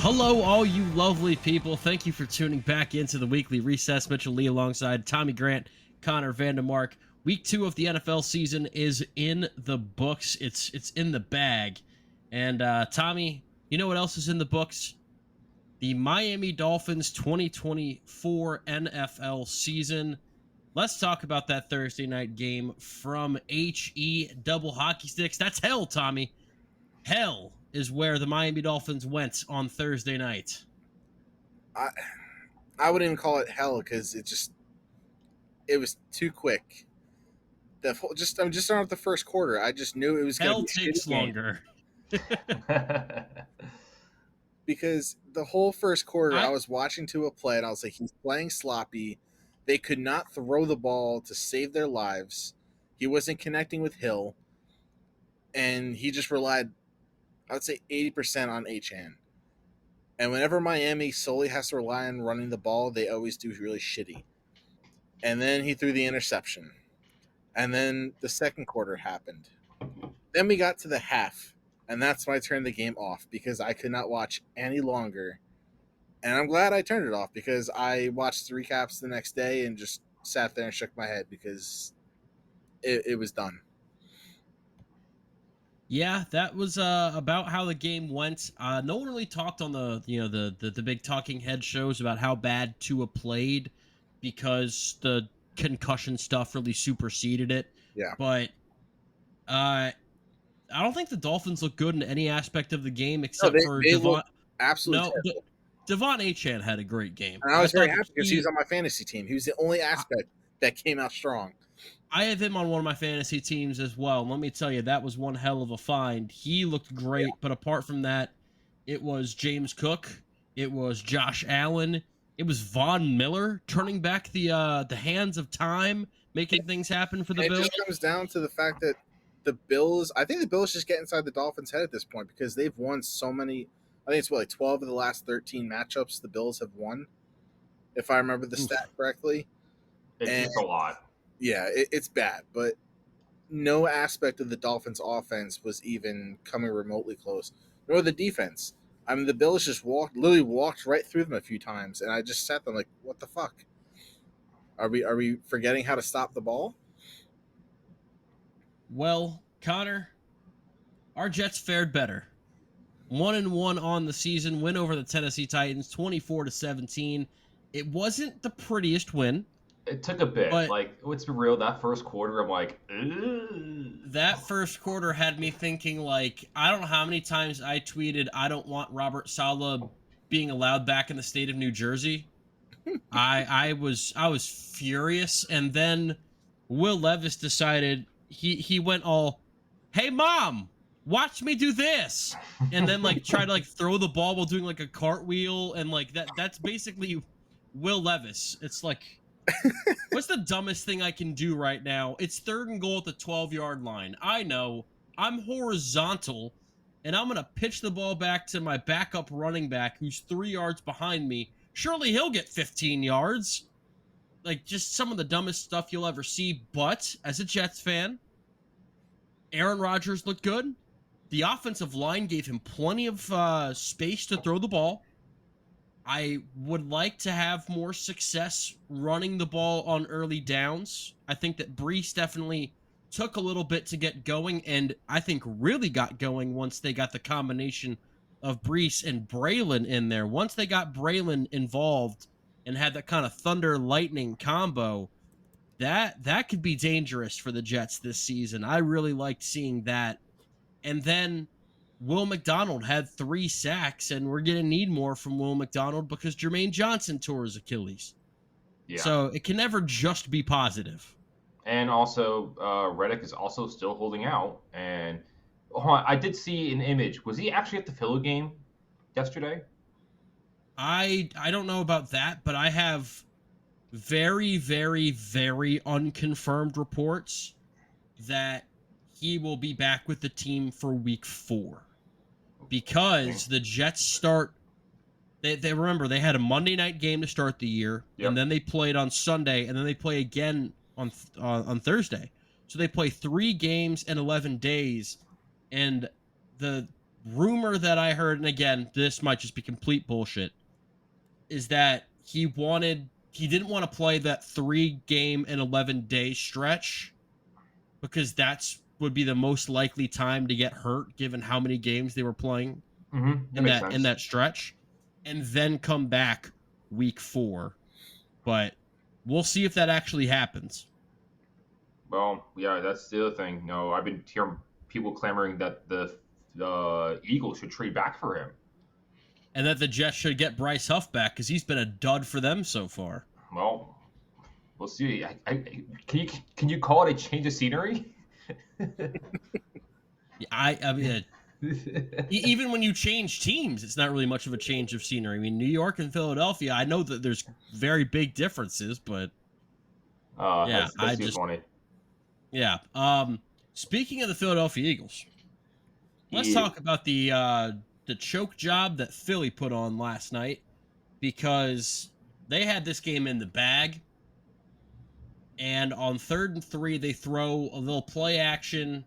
Hello, all you lovely people. Thank you for tuning back into the weekly recess. Mitchell Lee alongside Tommy Grant, Connor Vandermark. Week 2 of the NFL season is in the books. It's in the bag. And Tommy, you know what else is in the books? The Miami Dolphins 2024 NFL season. Let's talk about that Thursday night game from HE Double Hockey Sticks. That's hell, Tommy. Hell is where the Miami Dolphins went on Thursday night. I wouldn't even call it hell because it was too quick. I'm just starting with the first quarter. I just knew it was going to Hell be a takes shitty game longer. because the whole first quarter I I was watching to a play and I was like, he's playing sloppy. They could not throw the ball to save their lives. He wasn't connecting with Hill, and he just relied, I would say, 80% on Achane. And whenever Miami solely has to rely on running the ball, they always do really shitty. And then he threw the interception. And then the second quarter happened. Then we got to the half, and that's when I turned the game off because I could not watch any longer. And I'm glad I turned it off because I watched the recaps the next day and just sat there and shook my head because it was done. Yeah, that was about how the game went. No one really talked on the big talking head shows about how bad Tua played because the concussion stuff really superseded it. Yeah. But I don't think the Dolphins look good in any aspect of the game No, except for they Devon. looked absolutely No, terrible. Devon Achane had a great game. And I I was very thought that happy because he was on my fantasy team. He was the only aspect that came out strong. I have him on one of my fantasy teams as well. And let me tell you, that was one hell of a find. He looked great, Yeah. but apart from that, it was James Cook, it was Josh Allen, it was Von Miller turning back the hands of time, making things happen for the And it Bills. just comes down to the fact that I think the Bills just get inside the Dolphins' head at this point because they've won so many. I think it's like 12 of the last 13 matchups the Bills have won, if I remember the Oof. stat correctly. And It's a lot. yeah, it's bad, but no aspect of the Dolphins' offense was even coming remotely close, nor the defense. I mean, the Bills just literally walked right through them a few times, and I just sat there like, "What the fuck? Are we forgetting how to stop the ball?" Well, Connor, our Jets fared better. 1-1 on the season, win over the Tennessee Titans, 24-17. It wasn't the prettiest win. It took a bit. But Like, let's be real, that first quarter, I'm like, ugh. that first quarter had me thinking, like, I don't know how many times I tweeted, I don't want Robert Saleh being allowed back in the state of New Jersey. I was furious, and then Will Levis decided he went all, "Hey mom, watch me do this," and then like try to like throw the ball while doing like a cartwheel, and like that's basically Will Levis. It's like, what's the dumbest thing I can do right now? It's 3rd and goal at the 12-yard line. I know. I'm horizontal, and I'm going to pitch the ball back to my backup running back who's 3 yards behind me. Surely he'll get 15 yards. Like, just some of the dumbest stuff you'll ever see. But, as a Jets fan, Aaron Rodgers looked good. The offensive line gave him plenty of space to throw the ball. I would like to have more success running the ball on early downs. I think that Brees definitely took a little bit to get going, and I think really got going once they got the combination of Brees and Braylon in there. Once they got Braylon involved and had that kind of thunder lightning combo, that could be dangerous for the Jets this season. I really liked seeing that. And then Will McDonald had 3 sacks, and we're going to need more from Will McDonald because Jermaine Johnson tore his Achilles. Yeah. So it can never just be positive. And also, Reddick is also still holding out. And hold on, I did see an image. Was he actually at the Philly game yesterday? I don't know about that, but I have very, very, very unconfirmed reports that he will be back with the team for week 4. Because the Jets start, they remember they had a Monday night game to start the year, Yep. and then they played on Sunday, and then they play again on Thursday. So they play 3 games in 11 days, and the rumor that I heard, and again, this might just be complete bullshit, is that he didn't want to play that 3-game and 11-day stretch because that's would be the most likely time to get hurt given how many games they were playing That makes sense. in that stretch, and then come back week 4. But we'll see if that actually happens. Well, yeah, that's the other thing. No, I've been hearing people clamoring that the Eagles should trade back for him. And that the Jets should get Bryce Huff back because he's been a dud for them so far. Well, we'll see. Can you call it a change of scenery? I mean, even when you change teams, it's not really much of a change of scenery. I mean, New York and Philadelphia, I know that there's very big differences, but yeah, that seems funny. Yeah. Speaking of the Philadelphia Eagles, let's talk about the choke job that Philly put on last night, because they had this game in the bag, and on 3rd and 3, they throw a little play action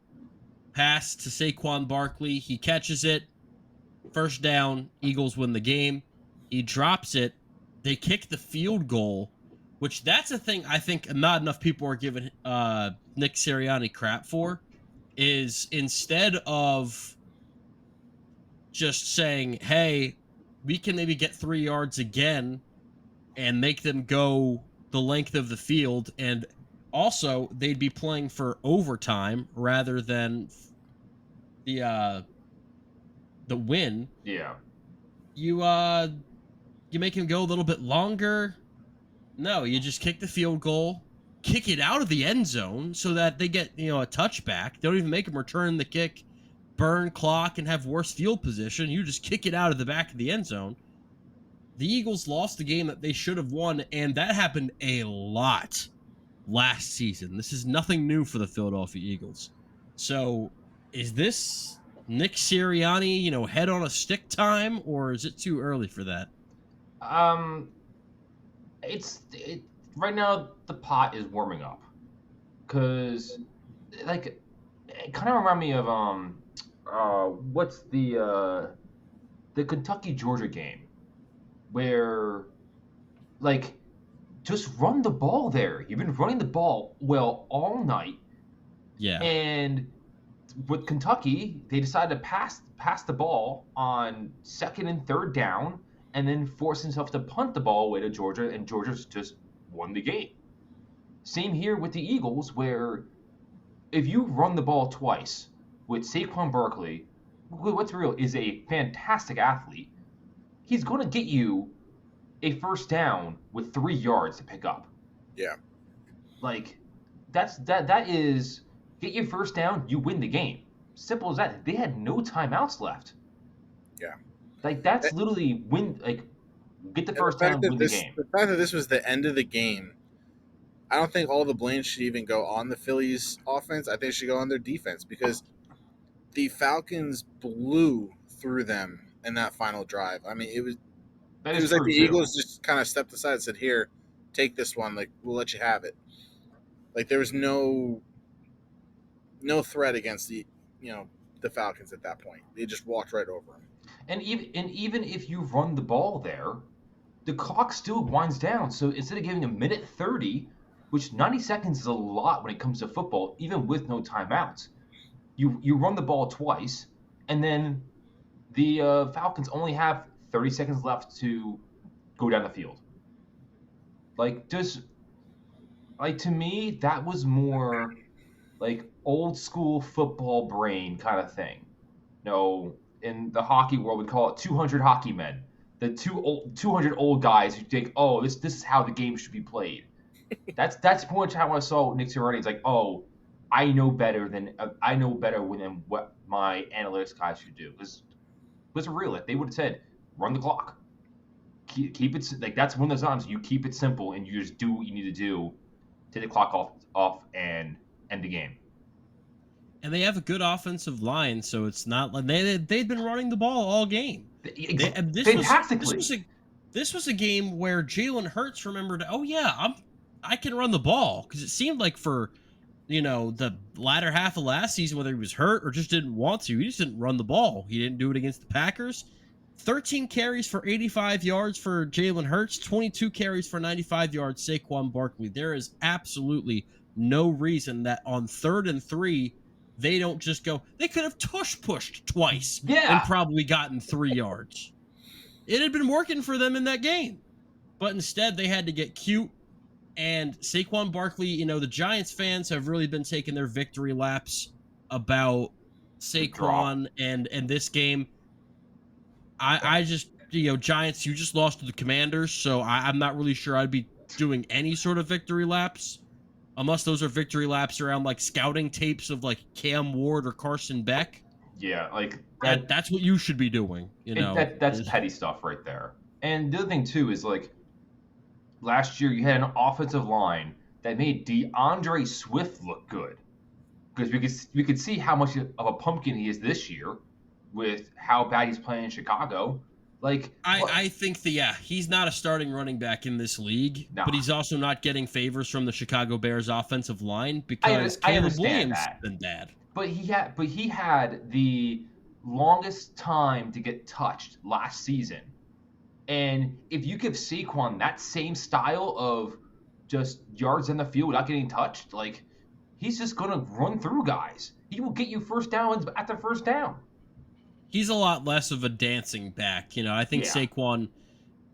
pass to Saquon Barkley. He catches it. First down. Eagles win the game. He drops it. They kick the field goal, which that's a thing I think not enough people are giving Nick Sirianni crap for, is instead of just saying, hey, we can maybe get 3 yards again and make them go the length of the field, and also they'd be playing for overtime rather than the win. Yeah. You make him go a little bit longer. No, you just kick the field goal, kick it out of the end zone so that they get, a touchback. They don't even make them return the kick, burn clock, and have worse field position. You just kick it out of the back of the end zone. The Eagles lost the game that they should have won, and that happened a lot last season. This is nothing new for the Philadelphia Eagles. So, is this Nick Sirianni, head on a stick time, or is it too early for that? Right now the pot is warming up, because it kind of remind me of what's the Kentucky Georgia game, where just run the ball there. You've been running the ball well all night. Yeah. And with Kentucky, they decided to pass the ball on 2nd and 3rd down, and then force himself to punt the ball away to Georgia, and Georgia's just won the game. Same here with the Eagles, where if you run the ball twice with Saquon Barkley, what's real is a fantastic athlete, he's going to get you a first down with 3 yards to pick up. Yeah. That is, get your first down, you win the game. Simple as that. They had no timeouts left. Yeah. That's literally get the first down, win the game. The fact that this was the end of the game, I don't think all the blame should even go on the Phillies offense. I think it should go on their defense, because the Falcons blew through them in that final drive. I mean, it was like the Eagles just kind of stepped aside and said, here, take this one. We'll let you have it. There was no threat against the Falcons at that point. They just walked right over them. And even if you run the ball there, the clock still winds down. So instead of giving a minute 30, which 90 seconds is a lot when it comes to football, even with no timeouts, you run the ball twice, and then the Falcons only have 30 seconds left to go down the field. To me, that was more old school football brain kind of thing. In the hockey world, we call it 200 hockey men. The 200 old guys who think, oh, this is how the game should be played. That's pretty much how I saw Nick Sirianni. It's oh, I know better than what my analytics guys should do. Because real, they would have said, run the clock. Keep it that's one of those times you keep it simple and you just do what you need to do, take the clock off and end the game. And they have a good offensive line, so it's not like they'd been running the ball all game. Fantastically. This was a game where Jalen Hurts remembered, oh yeah, I can run the ball, because it seemed like for the latter half of last season, whether he was hurt or just didn't want to. He just didn't run the ball. He didn't do it against the Packers. 13 carries for 85 yards for Jalen Hurts, 22 carries for 95 yards, Saquon Barkley. There is absolutely no reason that on 3rd and 3, they don't just go. They could have pushed twice and probably gotten 3 yards. It had been working for them in that game. But instead, they had to get cute. And Saquon Barkley, the Giants fans have really been taking their victory laps about Saquon and this game. I just, Giants, you just lost to the Commanders, so I'm not really sure I'd be doing any sort of victory laps, unless those are victory laps around, like, scouting tapes of, like, Cam Ward or Carson Beck. Yeah, like... That's what you should be doing, That's petty stuff right there. And the other thing, too, is, like, last year you had an offensive line that made DeAndre Swift look good. Because we could see how much of a pumpkin he is this year with how bad he's playing in Chicago. Like, I think he's not a starting running back in this league, but he's also not getting favors from the Chicago Bears offensive line because Caleb Williams has been bad. But he had the longest time to get touched last season. And if you give Saquon that same style of just yards in the field without getting touched, like, he's just going to run through guys. He will get you first downs after first down. He's a lot less of a dancing back. I think Saquon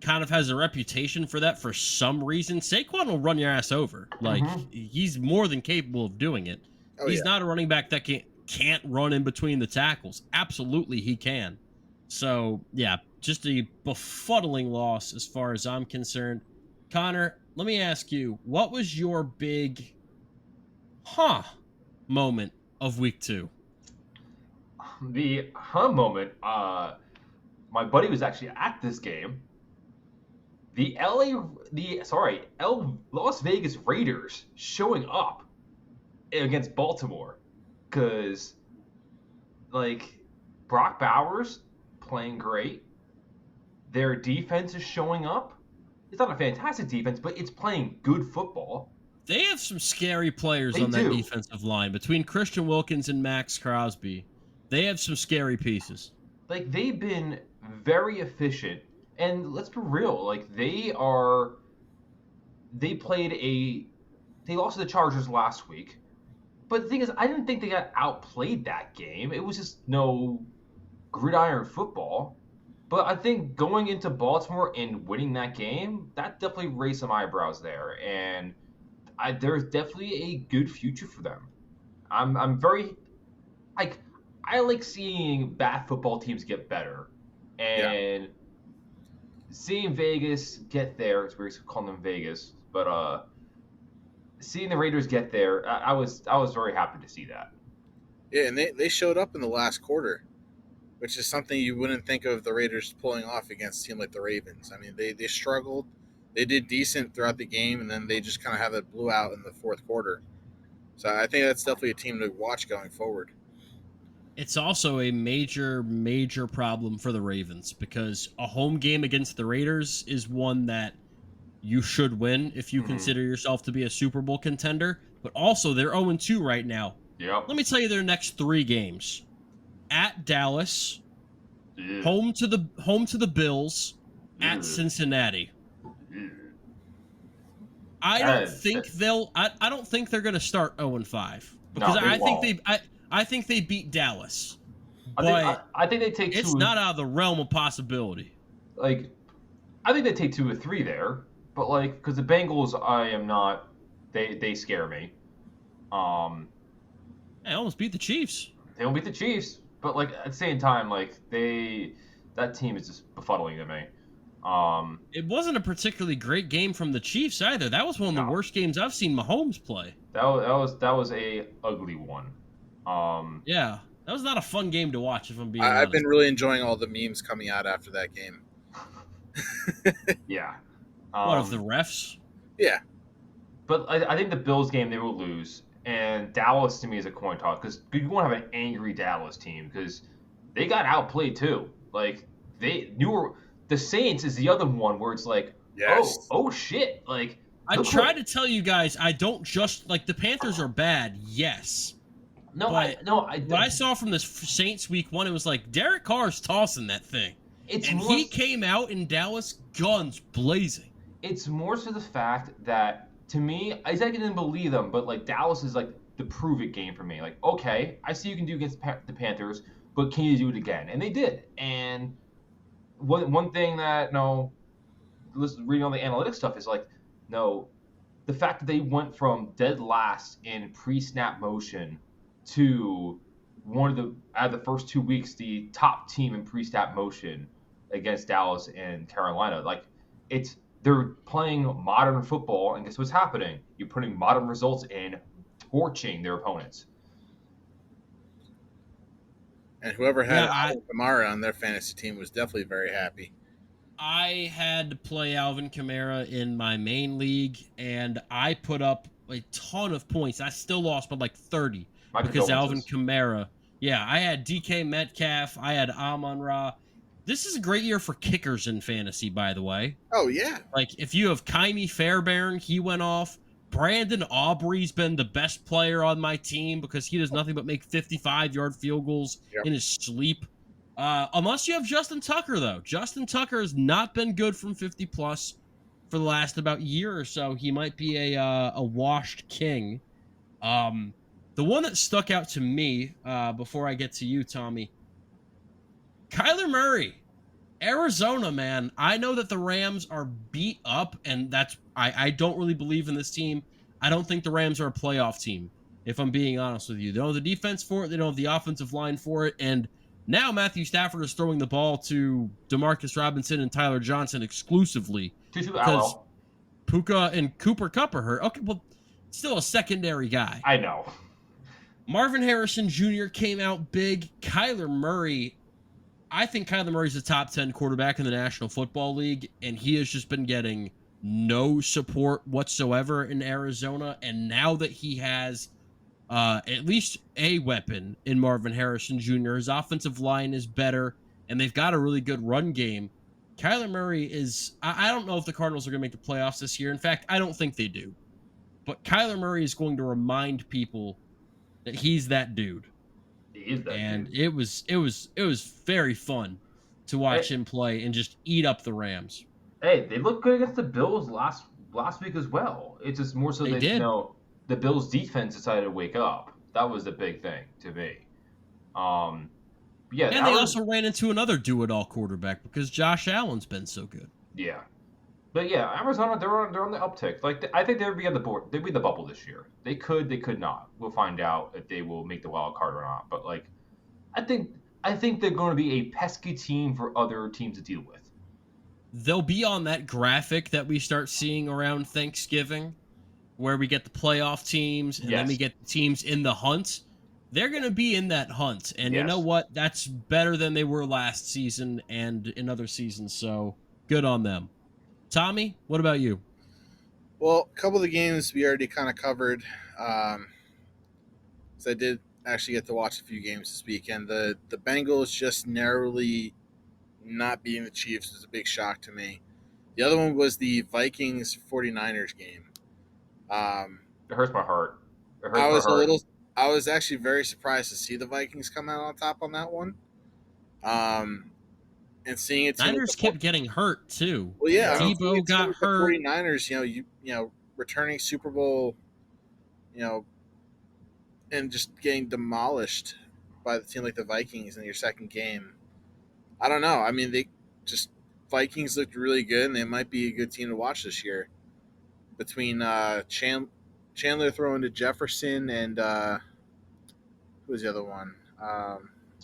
kind of has a reputation for that for some reason. Saquon will run your ass over. Like, he's more than capable of doing it. He's not a running back that can't run in between the tackles. Absolutely, he can. So, yeah, just a befuddling loss as far as I'm concerned. Connor, let me ask you, what was your big moment of week 2? The moment, my buddy was actually at this game. The Las Vegas Raiders showing up against Baltimore. Because, like, Brock Bowers playing great. Their defense is showing up. It's not a fantastic defense, but it's playing good football. They have some scary players on that defensive line. Between Christian Wilkins and Max Crosby, they have some scary pieces. Like, they've been very efficient. And let's be real. Like, they lost to the Chargers last week. But the thing is, I didn't think they got outplayed that game. It was just no gridiron football. But I think going into Baltimore and winning that game, that definitely raised some eyebrows there. And there's definitely a good future for them. I'm very, like, I like seeing bad football teams get better. And seeing Vegas get there, it's weird calling them Vegas, but seeing the Raiders get there, I was very happy to see that. Yeah, and they showed up in the last quarter, which is something you wouldn't think of the Raiders pulling off against a team like the Ravens. I mean, they struggled. They did decent throughout the game, and then they just kind of have it blew out in the fourth quarter. So I think that's definitely a team to watch going forward. It's also a major, major problem for the Ravens because a home game against the Raiders is one that you should win if you consider yourself to be a Super Bowl contender. But also, they're 0-2 right now. Yep. Let me tell you their next 3 games. At Dallas, home to the Bills, at Cincinnati. I don't think they're going to start 0-5 because I think they beat Dallas. I think they take 2. It's not out of the realm of possibility. Like, I think they take 2 or 3 there, but like, because the Bengals, I am not. They scare me. They almost beat the Chiefs. They don't beat the Chiefs, but like at the same time, like that team is just befuddling to me. It wasn't a particularly great game from the Chiefs either. That was one of the worst games I've seen Mahomes play. That was a ugly one. Yeah, that was not a fun game to watch. If I'm being honest. I've been really enjoying all the memes coming out after that game. Yeah. What of the refs? Yeah. But I think the Bills game they will lose, and Dallas to me is a coin toss because you want to have an angry Dallas team because they got outplayed too. Like the Saints is the other one where it's like, oh shit, like I tried to tell you guys, I don't just like the Panthers are bad, yes. No, But no, what I saw from this Saints week 1, it was like Derek Carr's tossing that thing. it's And more, he came out in Dallas guns blazing. it's more so the fact that, to me, I didn't believe them, but like Dallas is like the prove it game for me. Like, okay, I see you can do against the Panthers, but can you do it again? And they did. And one thing that reading all the analytics stuff is like, no, the fact that they went from dead last in pre-snap motion to one of the out of the first 2 weeks the top team in pre-snap motion against Dallas and Carolina. Like, they're playing modern football, and guess what's happening? You're putting modern results in, torching their opponents. And whoever had Yeah, Alvin Kamara on their fantasy team was definitely very happy. I had to play Alvin Kamara in my main league, and I put up a ton of points. I still lost by like 30 My because Alvin condolences. Kamara. Yeah, I had DK Metcalf. I had Amon-Ra. This is a great year for kickers in fantasy, by the way. Oh yeah, Like, if you have Kaimi Fairbairn, he went off. Brandon Aubrey's been the best player on my team because he does nothing but make 55-yard field goals Yep. in his sleep. Unless you have Justin Tucker, though. Justin Tucker has not been good from 50-plus for the last about year or so. He might be a washed king. The one that stuck out to me, before I get to you, Tommy, Kyler Murray. Arizona, man. I know that the Rams are beat up, and I don't really believe in this team. I don't think the Rams are a playoff team, if I'm being honest with you. They don't have the defense for it. They don't have the offensive line for it. And now Matthew Stafford is throwing the ball to Demarcus Robinson and Tyler Johnson exclusively because Puka and Cooper Kupp are hurt. Okay, well, still a secondary guy. I know. Marvin Harrison Jr. came out big. Kyler Murray, I think Kyler Murray's a top 10 quarterback in the National Football League, and he has just been getting no support whatsoever in Arizona. And now that he has at least a weapon in Marvin Harrison Jr., his offensive line is better, and they've got a really good run game. Kyler Murray is, I don't know if the Cardinals are going to make the playoffs this year. In fact, I don't think they do. But Kyler Murray is going to remind people that he's that dude. He is that And dude. it was very fun to watch him play and just eat up the Rams. Hey, they looked good against the Bills last week as well. It's just more so They that did. The Bills defense decided to wake up. That was the big thing to me. Yeah, And they also ran into another do-it-all quarterback because Josh Allen's been so good. yeah. But yeah, Arizona, they're on the uptick. Like, I think they'd be on the board. They'd be the bubble this year. They could not. We'll find out if they will make the wild card or not. But like, I think they're going to be a pesky team for other teams to deal with. They'll be on that graphic that we start seeing around Thanksgiving, where we get the playoff teams and then we get the teams in the hunt. They're going to be in that hunt. And you know what? That's better than they were last season and in other seasons. So good on them. Tommy, what about you? Well, a couple of the games we already kind of covered. So I did actually get to watch a few games this weekend. The Bengals just narrowly not beating the Chiefs was a big shock to me. The other one was the Vikings 49ers game. It hurts my heart. I was actually very surprised to see the Vikings come out on top on that one. And seeing it, Niners kept getting hurt too. Well, yeah, Debo got hurt. The 49ers, you know, returning Super Bowl, and just getting demolished by the team like the Vikings in your second game. I don't know. I mean, Vikings looked really good, and they might be a good team to watch this year. Between Chandler throwing to Jefferson and who was the other one?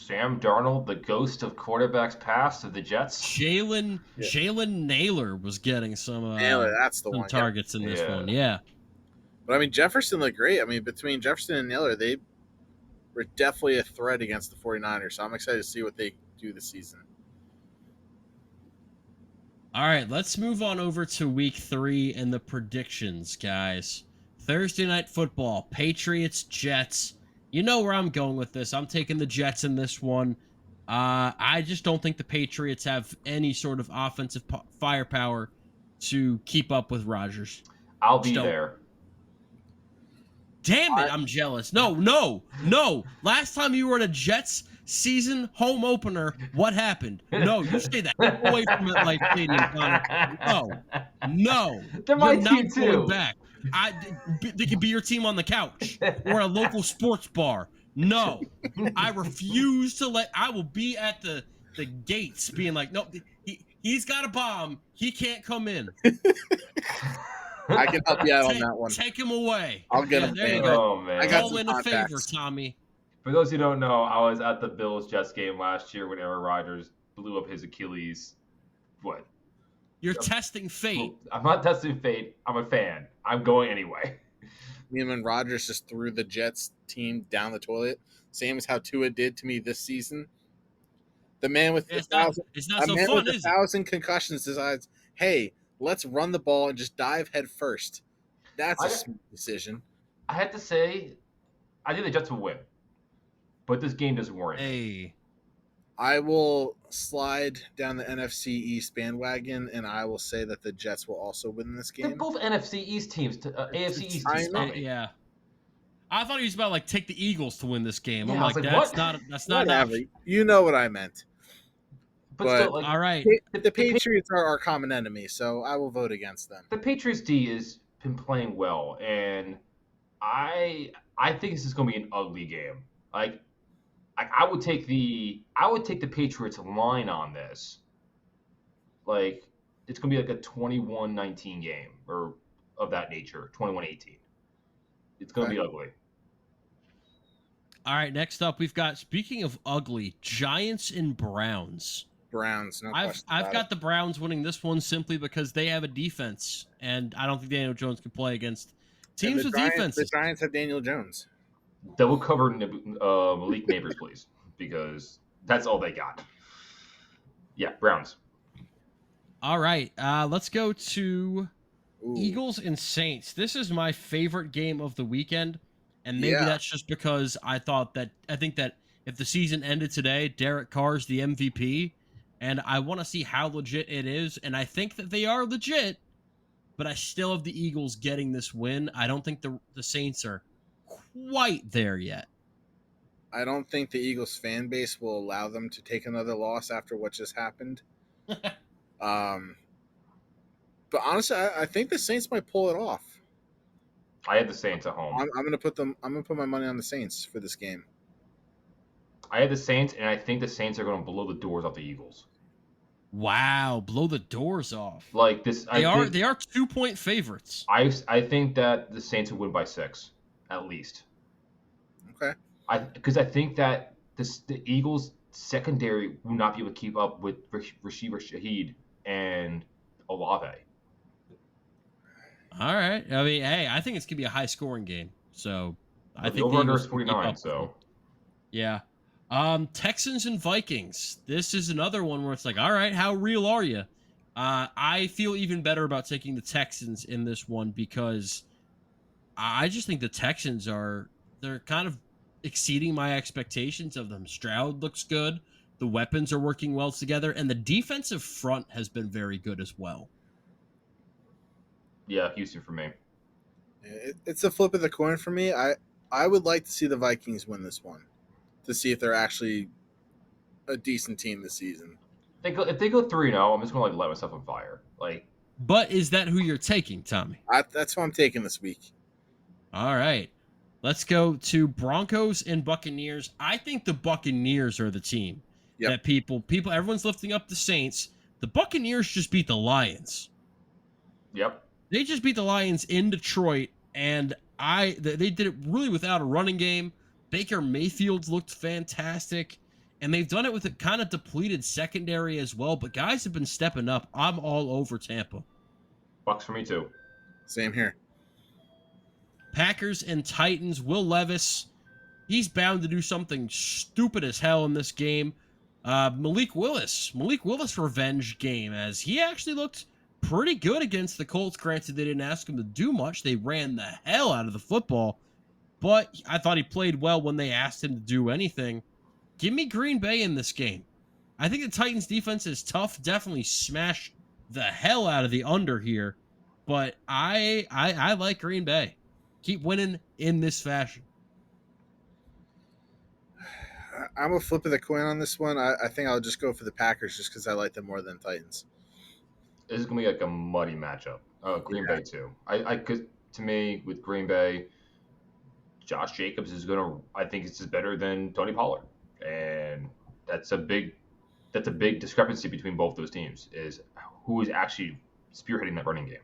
Sam Darnold, the ghost of quarterbacks past of the Jets. Jalen Naylor was getting some that's the some one. targets in this one. Yeah. But I mean, Jefferson looked great. I mean, between Jefferson and Naylor, they were definitely a threat against the 49ers. So I'm excited to see what they do this season. All right, let's move on over to week 3 and the predictions, guys. Thursday night football, Patriots, Jets. You know where I'm going with this. I'm taking the Jets in this one. I just don't think the Patriots have any sort of offensive firepower to keep up with Rodgers. I'll be Just don't. there. Damn it, I'm jealous. No. Last time you were at a Jets season home opener, what happened? No, you stayed the hell away from MetLife Stadium, Connor. No. They're my You're team not going too. back. They could be your team on the couch or a local sports bar. No. I refuse to I will be at the gates being like, no, he's got a bomb. He can't come in. I can help you out on that one. Take him away. I'll get him. There you go. Oh man! I got Call some in a favor, contacts. Tommy. For those who don't know, I was at the Bills-Jets game last year when Aaron Rodgers blew up his Achilles. What? You're testing fate. I'm not testing fate. I'm a fan. I'm going anyway. Me and when Rodgers just threw the Jets team down the toilet, same as how Tua did to me this season. The man with It's not so man fun, with is it? 1,000 concussions decides, hey, let's run the ball and just dive head first. That's a smart decision. I had to say, I think the Jets will win, but this game doesn't warrant it. Hey, I will slide down the NFC East bandwagon, and I will say that the Jets will also win this They're game. both NFC East teams, AFC East I teams. know. Tommy. yeah. I thought he was about like take the Eagles to win this game. Yeah, I'm I like, was like, that's what? not an Whatever. option. You know what I meant. But still, like, All right. The Patriots are our common enemy, so I will vote against them. the Patriots D has been playing well, and I think this is going to be an ugly game. Like, I would take the Patriots line on this. Like, it's going to be like a 21-19 game or of that nature, 21-18. It's going to be ugly. All right. Next up, we've got, speaking of ugly, Giants and Browns. Browns, no I've question about got it. the Browns winning this one simply because they have a defense, and I don't think Daniel Jones can play against And teams the with Giants, defenses. The Giants have Daniel Jones. Double cover Malik Neighbors, please, because that's all they got. Yeah, Browns. All right. Let's go to Ooh. Eagles and Saints. This is my favorite game of the weekend, and maybe Yeah. that's just because I think that if the season ended today, Derek Carr's the MVP, and I want to see how legit it is, and I think that they are legit, but I still have the Eagles getting this win. I don't think the Saints are quite there yet. I don't think the Eagles fan base will allow them to take another loss after what just happened. But honestly, I think the Saints might pull it off. I had the Saints at home. I'm gonna put my money on the Saints for this game. I had the Saints, and I think the Saints are going to blow the doors off the Eagles. Wow, blow the doors off. Like this, They are 2-point favorites. I think that the Saints will win by 6, at least. Okay. Because I think that the Eagles secondary will not be able to keep up with Rashid Shaheed and Olave. All right. I mean, hey, I think it's gonna be a high scoring game. So I The think over-under Eagles is can keep 49, up. so Yeah. Texans and Vikings. This is another one where it's like, all right, how real are you? I feel even better about taking the Texans in this one because I just think the Texans they're kind of exceeding my expectations of them. Stroud looks good. The weapons are working well together, and the defensive front has been very good as well. yeah, Houston for me. It's a flip of the coin for me. I would like to see the Vikings win this one to see if they're actually a decent team this season. If they go 3-0, I'm just going to light myself on fire. Like, But is that who you're taking, Tommy? That's what I'm taking this week. All right. Let's go to Broncos and Buccaneers. I think the Buccaneers are the team Yep. that everyone's lifting up the Saints. The Buccaneers just beat the Lions. yep. They just beat the Lions in Detroit, and they did it really without a running game. Baker Mayfield's looked fantastic, and they've done it with a kind of depleted secondary as well, but guys have been stepping up. I'm all over Tampa. Bucks for me too. Same here. Packers and Titans. Will Levis, he's bound to do something stupid as hell in this game. Malik Willis revenge game, as he actually looked pretty good against the Colts. Granted, they didn't ask him to do much. They ran the hell out of the football, but I thought he played well when they asked him to do anything. Give me Green Bay in this game. I think the Titans defense is tough. Definitely smash the hell out of the under here. but I like Green Bay. Keep winning in this fashion. I'm a flip of the coin on this one. I think I'll just go for the Packers just because I like them more than Titans. This is gonna be like a muddy matchup. Green Bay too. Cause to me with Green Bay, Josh Jacobs is gonna. I think this is better than Tony Pollard, and that's a big discrepancy between both those teams. Is who is actually spearheading that running game.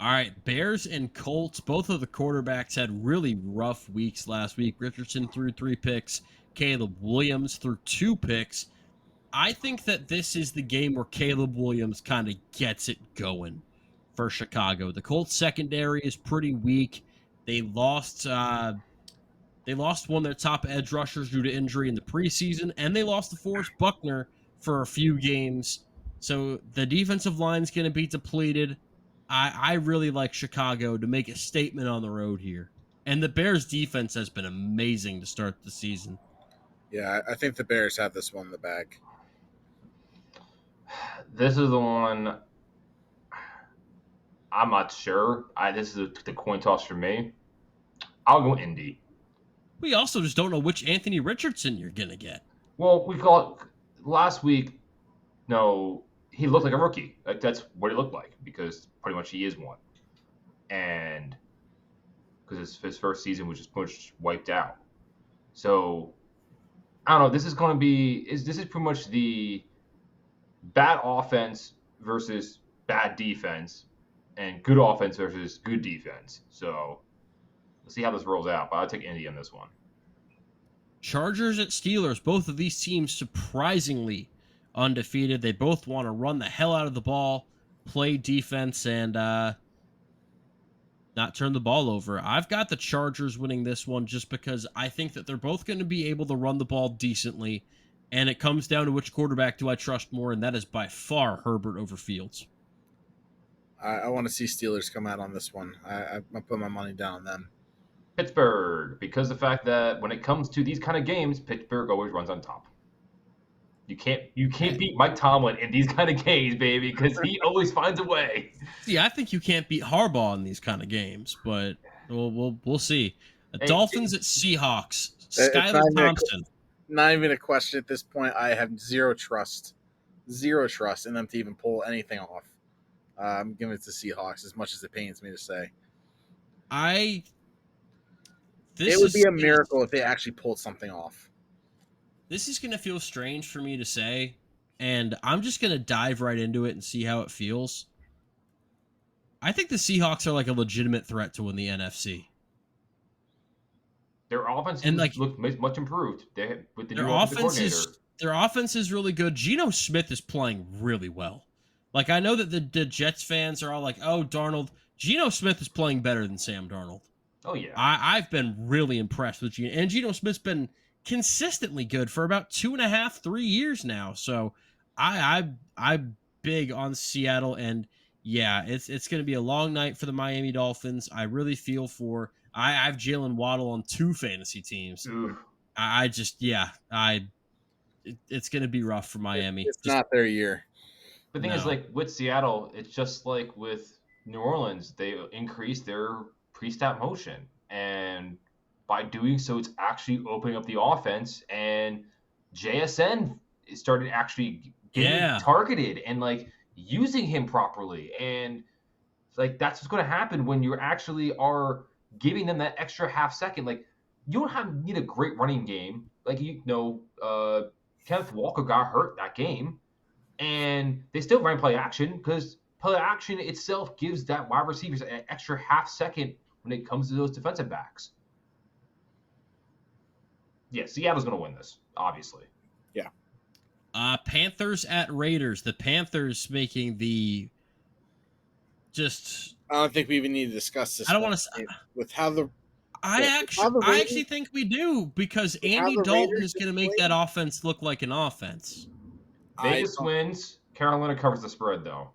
All right, Bears and Colts. Both of the quarterbacks had really rough weeks last week. Richardson threw 3 picks. Caleb Williams threw 2 picks. I think that this is the game where Caleb Williams kind of gets it going for Chicago. The Colts secondary is pretty weak. They lost one of their top edge rushers due to injury in the preseason, and they lost to Forrest Buckner for a few games. So the defensive line is going to be depleted. I really like Chicago to make a statement on the road here. And the Bears defense has been amazing to start the season. Yeah, I think the Bears have this one in the bag. This is the one I'm not sure. This is the coin toss for me. I'll go Indy. We also just don't know which Anthony Richardson you're going to get. Well, we got last week. No, he looked like a rookie. Like that's what he looked like because pretty much he is one, and because his first season was just pretty much wiped out. So I don't know. This is going to be this is pretty much the bad offense versus bad defense, and good offense versus good defense. So let's see how this rolls out. But I'll take Indy on this one. Chargers at Steelers. Both of these teams surprisingly undefeated. They both want to run the hell out of the ball, play defense, and not turn the ball over. I've got the Chargers winning this one just because I think that they're both going to be able to run the ball decently, and it comes down to which quarterback do I trust more, and that is by far Herbert over Fields. I want to see Steelers come out on this one. I put my money down on them. Pittsburgh, because the fact that when it comes to these kind of games, Pittsburgh always runs on top. You can't beat Mike Tomlin in these kind of games, baby, because he always finds a way. See, I think you can't beat Harbaugh in these kind of games, but we'll see. Dolphins at Seahawks. Skylar Thompson. Not even a question at this point. I have zero trust in them to even pull anything off. I'm giving it to Seahawks as much as it pains me to say. It would be a miracle if they actually pulled something off. This is going to feel strange for me to say, and I'm just going to dive right into it and see how it feels. I think the Seahawks are like a legitimate threat to win the NFC. Their offense look much improved. With the their new their offense is really good. Geno Smith is playing really well. Like, I know that the Jets fans are all like, oh, Darnold. Geno Smith is playing better than Sam Darnold. Oh, yeah. I've been really impressed with Geno. And Geno Smith's been consistently good for about 2.5, 3 years now. So I'm big on Seattle, and yeah, it's going to be a long night for the Miami Dolphins. I really feel for. I have Jalen Waddle on 2 fantasy teams. Ooh. It's going to be rough for Miami. It's not their year. The thing is, like with Seattle, it's just like with New Orleans. They increased their pre-snap motion, and by doing so, it's actually opening up the offense, and JSN started actually getting targeted and like using him properly. And like that's what's going to happen when you actually are giving them that extra half second. Like you don't need a great running game. Like Kenneth Walker got hurt that game, and they still ran play action because play action itself gives that wide receivers an extra half second when it comes to those defensive backs. Yeah, Seattle's going to win this, obviously. Yeah. Panthers at Raiders. The Panthers making the just. I don't think we even need to discuss this. I don't want to. With how the. I actually think we do because Andy Dalton is going to make that offense look like an offense. Vegas wins. Carolina covers the spread, though.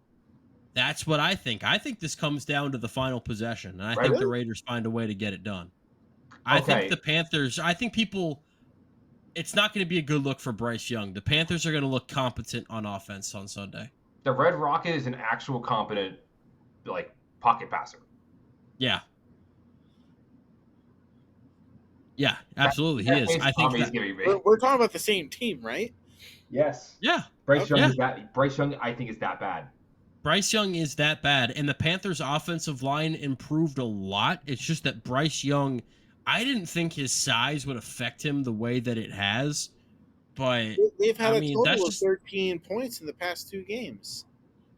That's what I think. I think this comes down to the final possession, and I think the Raiders find a way to get it done. I think the Panthers. I think people. It's not going to be a good look for Bryce Young. The Panthers are going to look competent on offense on Sunday. The Red Rocket is an actual competent like pocket passer. Yeah. Yeah, absolutely. He is. I think that, We're talking about the same team, right? Yes. yeah. Bryce Young Yeah. is that. Bryce Young, I think, is that bad. Bryce Young is that bad, and the Panthers' offensive line improved a lot. It's just that Bryce Young, I didn't think his size would affect him the way that it has, but They've had I a mean, total that's of just 13 points in the past 2 games.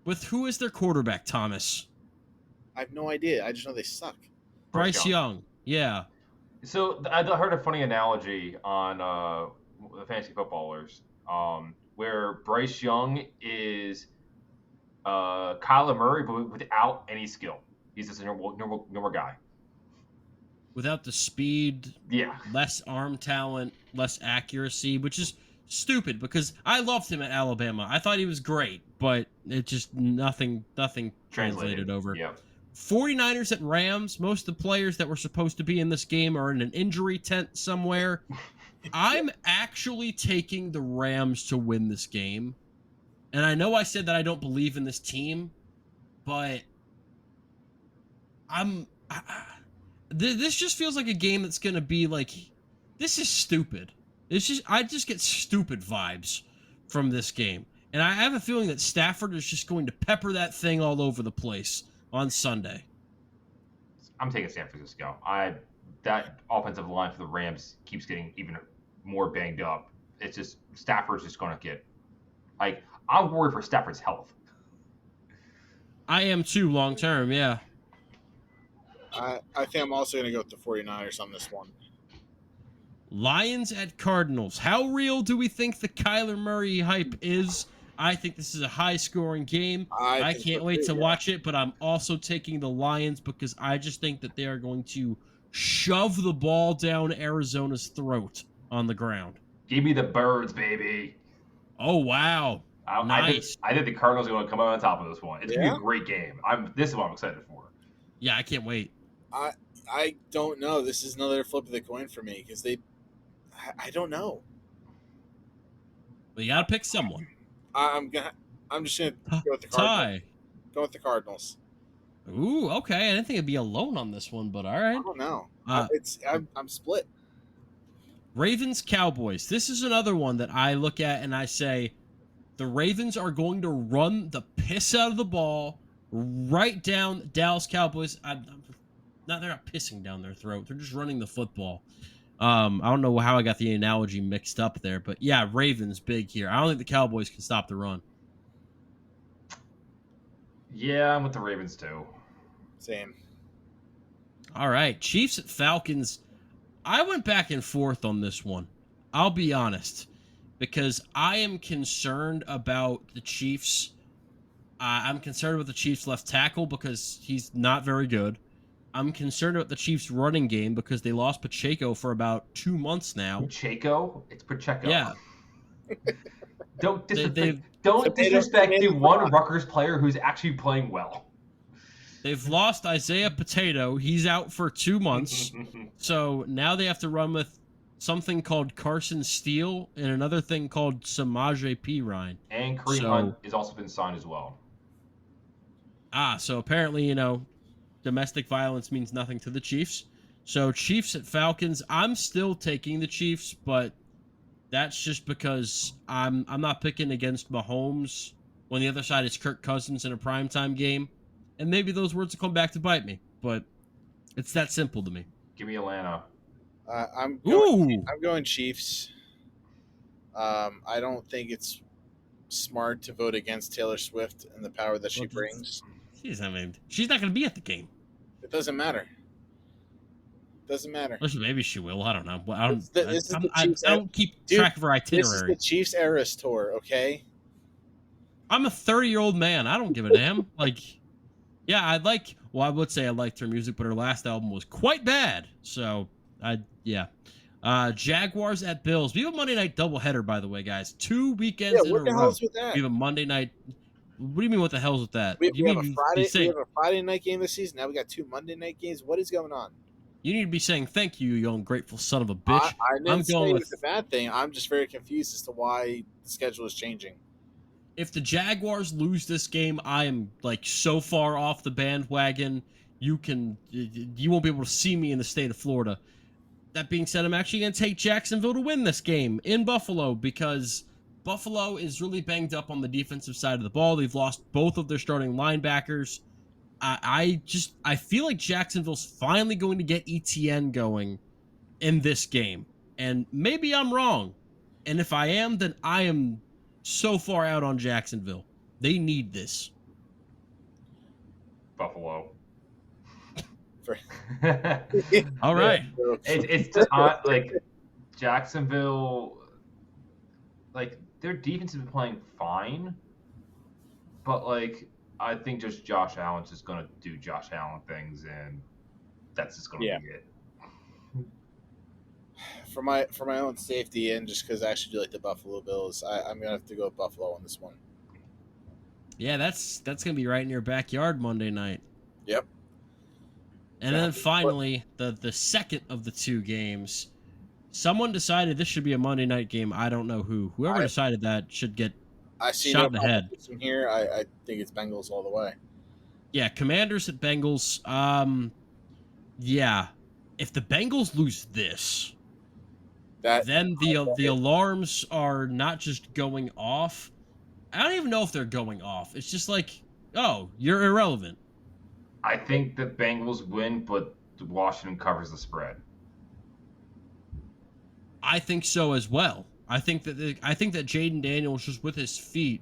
with who is their quarterback, Thomas? I have no idea. I just know they suck. Bryce Young. Yeah. So I heard a funny analogy on the fantasy footballers, where Bryce Young is Kyler Murray, but without any skill. He's just a normal guy. Without the speed, Yeah. less arm talent, less accuracy, which is stupid because I loved him at Alabama. I thought he was great, but it just nothing translated over. Yeah. 49ers at Rams. Most of the players that were supposed to be in this game are in an injury tent somewhere. I'm actually taking the Rams to win this game. And I know I said that I don't believe in this team, but this just feels like a game that's going to be like, this is stupid. I just get stupid vibes from this game. And I have a feeling that Stafford is just going to pepper that thing all over the place on Sunday. I'm taking San Francisco. That offensive line for the Rams keeps getting even more banged up. It's just Stafford's just going to get I'm worried for Stafford's health. I am too long term, yeah. I think I'm also going to go with the 49ers on this one. Lions at Cardinals. How real do we think the Kyler Murray hype is? I think this is a high-scoring game. I can't wait to watch it, but I'm also taking the Lions because I just think that they are going to shove the ball down Arizona's throat on the ground. Give me the birds, baby. Oh, wow. Nice. I think the Cardinals are going to come out on top of this one. It's going to be a great game. This is what I'm excited for. Yeah, I can't wait. I don't know. This is another flip of the coin for me because I don't know. Well, you got to pick someone. I'm just gonna go with the Cardinals. Tie. Go with the Cardinals. Ooh, okay. I didn't think I'd be alone on this one, but all right. I don't know. I'm split. Ravens Cowboys. This is another one that I look at and I say the Ravens are going to run the piss out of the ball right down Dallas Cowboys. They're not pissing down their throat. They're just running the football. I don't know how I got the analogy mixed up there, but yeah, Ravens big here. I don't think the Cowboys can stop the run. Yeah, I'm with the Ravens too. Same. All right, Chiefs at Falcons. I went back and forth on this one. I'll be honest, because I am concerned about the Chiefs. I'm concerned with the Chiefs left tackle because he's not very good. I'm concerned about the Chiefs' running game because they lost Pacheco for about 2 months now. Pacheco? It's Pacheco. Yeah. Don't disrespect the one Rutgers player who's actually playing well. They've lost Isaiah Potato. He's out for 2 months. So now they have to run with something called Carson Steele and another thing called Samaje Perine. And Kareem Hunt has also been signed as well. So apparently, domestic violence means nothing to the Chiefs. So Chiefs at Falcons, I'm still taking the Chiefs, but that's just because I'm not picking against Mahomes when the other side is Kirk Cousins in a primetime game. And maybe those words will come back to bite me, but it's that simple to me. Give me Atlanta. I'm going Chiefs. I don't think it's smart to vote against Taylor Swift and the power that she brings. She's not going to be at the game. It doesn't matter. Maybe she will. I don't know. I don't keep Dude, track of her itinerary. This is the Chiefs Eras tour, okay? I'm a 30-year-old man. I don't give a damn. Yeah, I would say I liked her music, but her last album was quite bad. So, yeah. Jaguars at Bills. We have a Monday night doubleheader, by the way, guys. 2 weekends in a row. What the hell's with that? We have a Monday night. What do you mean, what the hell's with that? We have a Friday night game this season. Now we got 2 Monday night games. What is going on? You need to be saying thank you, you ungrateful son of a bitch. I didn't say it was a bad thing. I'm just very confused as to why the schedule is changing. if the Jaguars lose this game, I am like so far off the bandwagon. You won't be able to see me in the state of Florida. That being said, I'm actually going to take Jacksonville to win this game in Buffalo because Buffalo is really banged up on the defensive side of the ball. They've lost both of their starting linebackers. I feel like Jacksonville's finally going to get ETN going in this game. And maybe I'm wrong. And if I am, then I am so far out on Jacksonville. They need this. Buffalo. All right. It's like Jacksonville, like their defense has been playing fine, but like I think just Josh Allen's just gonna do Josh Allen things, and that's just gonna be it. For my own safety and just because I actually do like the Buffalo Bills, I'm gonna have to go with Buffalo on this one. Yeah, that's gonna be right in your backyard Monday night. Yep. And then finally, the second of the two games, someone decided this should be a Monday night game. I don't know who. Whoever decided that should get shot in the head. Here, I think it's Bengals all the way. Yeah, Commanders at Bengals. Yeah, if the Bengals lose this, then the alarms are not just going off. I don't even know if they're going off. It's just like, oh, you're irrelevant. I think the Bengals win, but Washington covers the spread. I think so as well. I think that Jaden Daniels, just with his feet,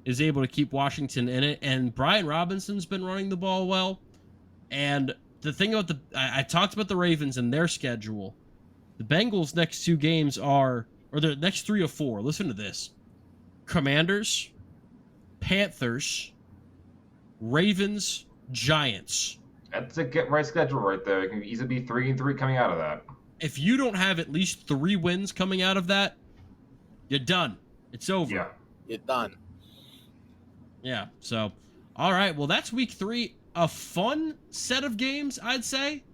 is able to keep Washington in it. And Brian Robinson's been running the ball well. And the thing about I talked about the Ravens and their schedule. The Bengals' next two games or their next 3 or 4. Listen to this: Commanders, Panthers, Ravens, Giants. That's a get right schedule right there. It can easily be 3-3 coming out of that. If you don't have at least 3 wins coming out of that, you're done. It's over. Yeah. You're done. Yeah. So, all right. Well, that's week 3. A fun set of games, I'd say.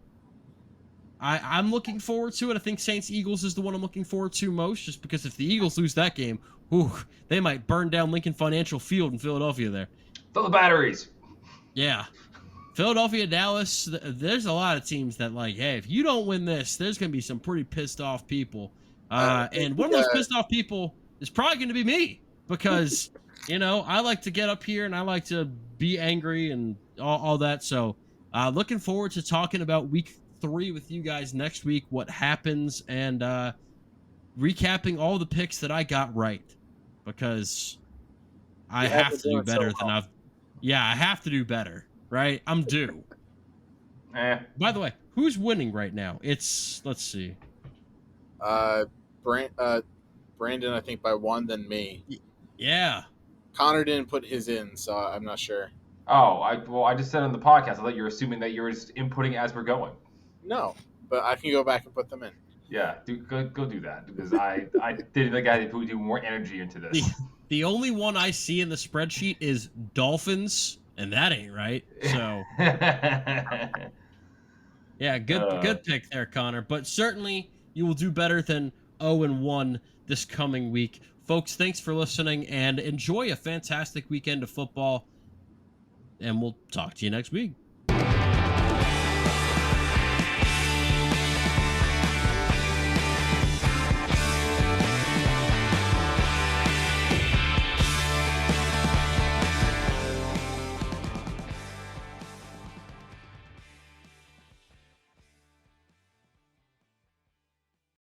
I'm looking forward to it. I think Saints-Eagles is the one I'm looking forward to most, just because if the Eagles lose that game, they might burn down Lincoln Financial Field in Philadelphia there. Throw the batteries. Yeah. Philadelphia, Dallas, there's a lot of teams that like, hey, if you don't win this, there's going to be some pretty pissed off people. And one of those pissed off people is probably going to be me because, I like to get up here and I like to be angry and all that. So looking forward to talking about week 3 with you guys next week, what happens, and recapping all the picks that I got right because I have to do better than I have to do better. Right? I'm due. By the way, who's winning right now? Let's see. Brandon, I think by 1, then me. Yeah. Connor didn't put his in, so I'm not sure. Oh, I just said on the podcast, I thought you were assuming that you were just inputting as we're going. No, but I can go back and put them in. Yeah, go do that because I didn't think I had to put more energy into this. The only one I see in the spreadsheet is Dolphins. And that ain't right. So, yeah, good pick there, Connor. But certainly you will do better than 0-1 this coming week. Folks, thanks for listening and enjoy a fantastic weekend of football. And we'll talk to you next week.